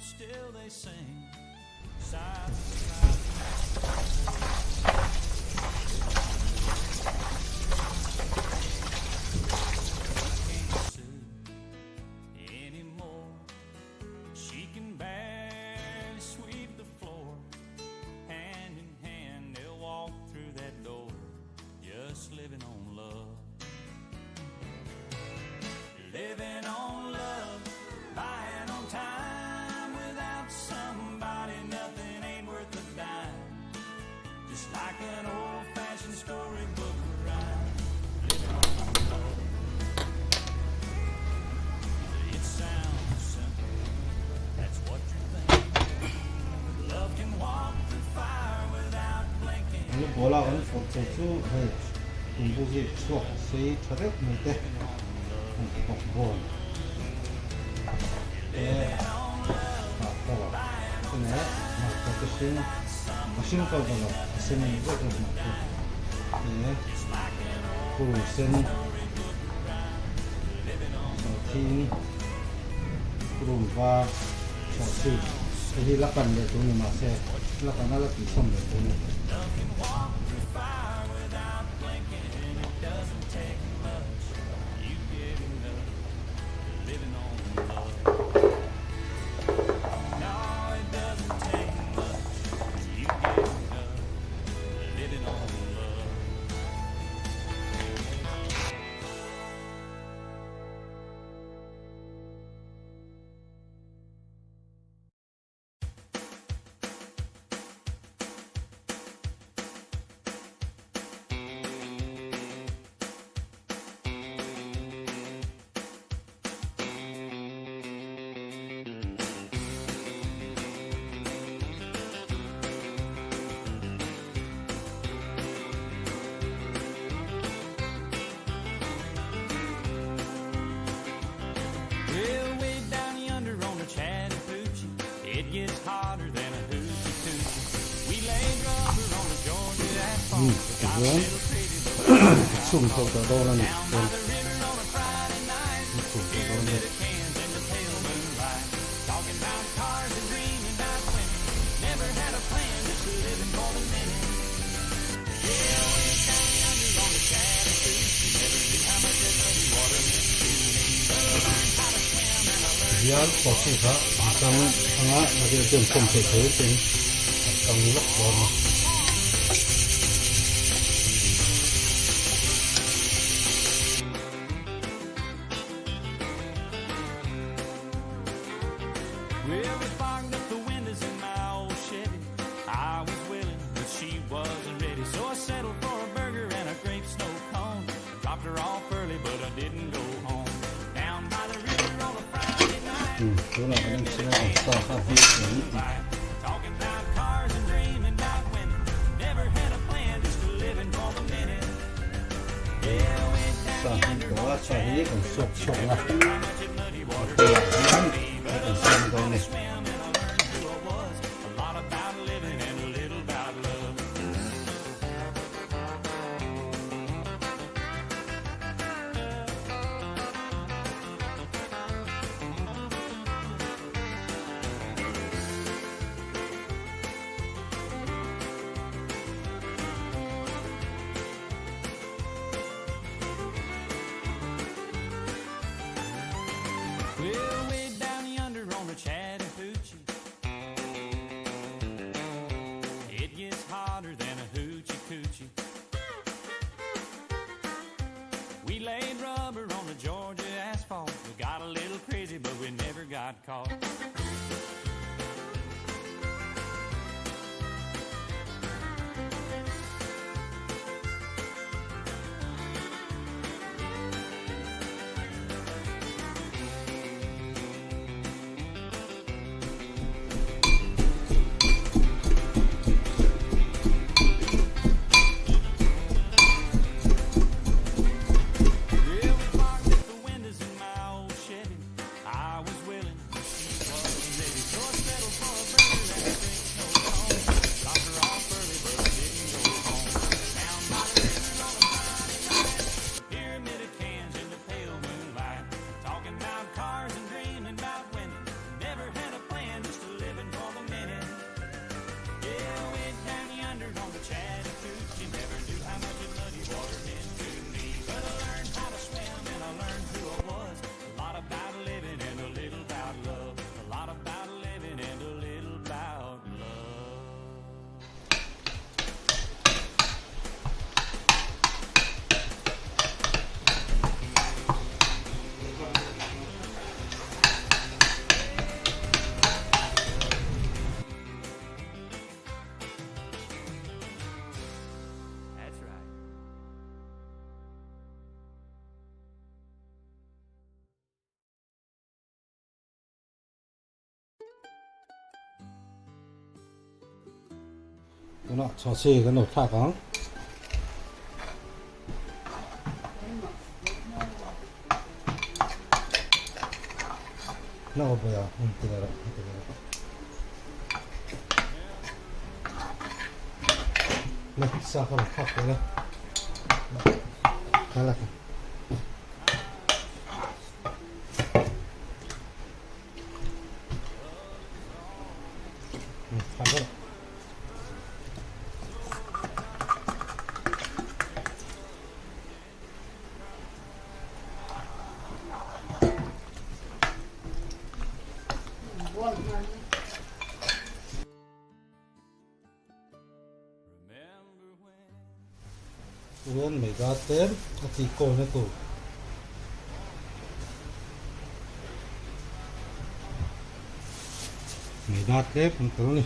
Still they sing side to can't see anymore. She can barely sweep the floor. Hand in hand they'll walk through that door, just living on love. Living on love, buying on time. Somebody, nothing ain't worth a dime. Just like an old-fashioned storybook ride. Living on love. It sounds simple, that's what you think. Love can walk through fire without blinking. 오늘 뭐라고는 소주 공부지 수업 세이 차례 때 뭐 네, 마신 거거나 쓰는 거 좀 많고, 네, 구센, 틴, 구름과 자수, 이 라칸데 돈이 마세, 라칸나라 비성데 돈이. 지금 넣어놓은 리얼 버스가 이상은 하나 아주 좀 컴퓨터에 된 강력 원어 그러나 그냥 지나가 없다 하기 사히가 사히 속속나 got caught. Yeah, we parked at the windows in my old Chevy. I was willing, she wasn't ready. So I settled for a burger and a drink, no tone. Dropped her off early, but I didn't go home. Down by the river on a Friday night, a pyramid of cans in the pale moonlight. Talking about cars and dreaming about women. Never had a plan, just living for the minute. Yeah, went down yonder on the Chattahoochee. Never knew how much of muddy water meant to me. But I learned how to swim and I learned who I was. A lot about living and a little about love. A lot about living and a little about love. That's right. cái nọ cho xì cái nồi thả cắn nó bây giờ từ đây này sao không khóc cái này khá là khá là Remember when Uống mấy gà tém, thì cổ nó cổ. Mấy gà tém, không tưởng này.